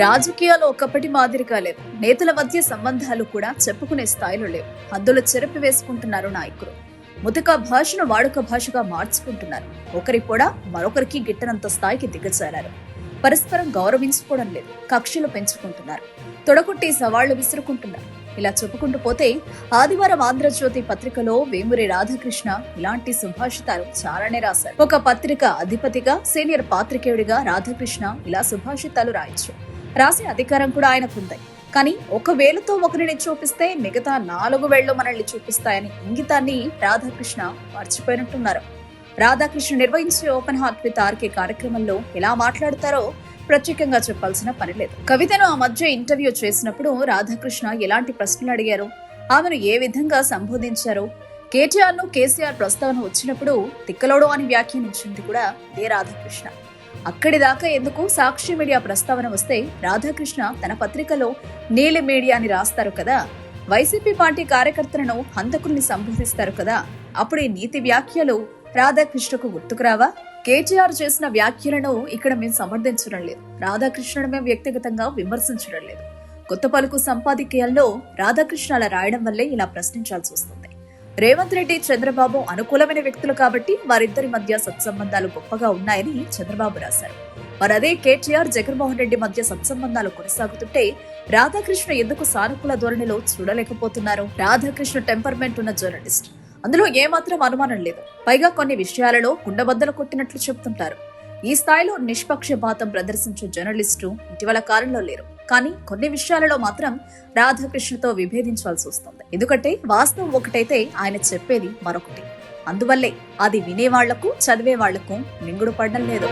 రాజకీయాలు ఒకప్పటి మాదిరిగా లేవు. నేతల మధ్య సంబంధాలు కూడా చెప్పుకునే స్థాయిలో లేవు. హద్దులు చెరిపి వేసుకుంటున్నారు నాయకులు. ముతక భాషను వాడుక భాషగా మార్చుకుంటున్నారు. ఒకరి కూడా మరొకరికి గిట్టనంత స్థాయికి దిగజారారు. పరస్పరం గౌరవించుకోవడం లేదు. కక్షలు పెంచుకుంటున్నారు. తొడగొట్టి సవాళ్లు విసురుకుంటున్నారు. ఇలా చెప్పుకుంటూ పోతే ఆదివారం ఆంధ్రజ్యోతి పత్రికలో వేమూరి రాధాకృష్ణ ఇలాంటి సుభాషితాలు చాలానే రాశారు. ఒక పత్రిక అధిపతిగా, సీనియర్ పాత్రికేయుడిగా రాధాకృష్ణ ఇలా సుభాషితాలు రాయొచ్చు. రాసే అధికారం కూడా ఆయనకుంది. కానీ ఒక వేలుతో ఒకరిని చూపిస్తే మిగతా 4 వేళ్లు మనల్ని చూపిస్తాయని ఇంగితాన్ని రాధాకృష్ణ మర్చిపోయినట్టున్నారు. రాధాకృష్ణ నిర్వహించే ఓపెన్ హార్ట్ విత్ ఆర్కే కార్యక్రమంలో ఎలా మాట్లాడతారో ప్రత్యేకంగా చెప్పాల్సిన పని లేదు. కవితను ఆ మధ్య ఇంటర్వ్యూ చేసినప్పుడు రాధాకృష్ణ ఎలాంటి ప్రశ్నలు అడిగారు, ఆమెను ఏ విధంగా సంబోధించారు, కేటీఆర్ ను కేసీఆర్ ప్రస్తావన వచ్చినప్పుడు తిక్కలోడు అని వ్యాఖ్యానించింది కూడా ఇదే రాధాకృష్ణ. అక్కడి దాకా ఎందుకు, సాక్షి మీడియా ప్రస్తావన వస్తే రాధాకృష్ణ తన పత్రికలో నీలి మీడియా అని రాస్తారు కదా, వైసీపీ పార్టీ కార్యకర్తలను హంతకుల్ని సంబోధిస్తారు కదా, అప్పుడు ఈ నీతి వ్యాఖ్యలు రాధాకృష్ణకు గుర్తుకురావా? కేటీఆర్ చేసిన వ్యాఖ్యలను ఇక్కడ మేము సమర్థించడం లేదు. రాధాకృష్ణను మేము వ్యక్తిగతంగా విమర్శించడం లేదు. కొత్త పలుకు సంపాదకీయాల్లో రాధాకృష్ణ అలా రాయడం వల్లే ఇలా ప్రశ్నించాల్సి వస్తుంది. రేవంత్ రెడ్డి, చంద్రబాబు అనుకూలమైన వ్యక్తులు కాబట్టి వారిద్దరి మధ్య సత్సంబంధాలు గొప్పగా ఉన్నాయని చంద్రబాబు రాశారు. మరి అదే కేటీఆర్, జగన్మోహన్ రెడ్డి మధ్య సత్సంబంధాలు కొనసాగుతుంటే రాధాకృష్ణ ఎందుకు సానుకూల ధోరణిలో చూడలేకపోతున్నారు? రాధాకృష్ణ టెంపర్మెంట్ ఉన్న జర్నలిస్ట్, అందులో ఏమాత్రం అనుమానం లేదు. పైగా కొన్ని విషయాలలో కుండబద్దలు కొట్టినట్లు చెప్తుంటారు. ఈ స్థాయిలో నిష్పక్షపాతం ప్రదర్శించే జర్నలిస్టు ఇటీవల కాలంలో లేరు. కానీ కొన్ని విషయాలలో మాత్రం రాధాకృష్ణతో విభేదించాల్సి వస్తుంది. ఎందుకంటే వాస్తవం ఒకటైతే ఆయన చెప్పేది మరొకటి. అందువల్లే అది వినేవాళ్లకు, చదివే వాళ్లకు మింగుడు పడడం లేదు.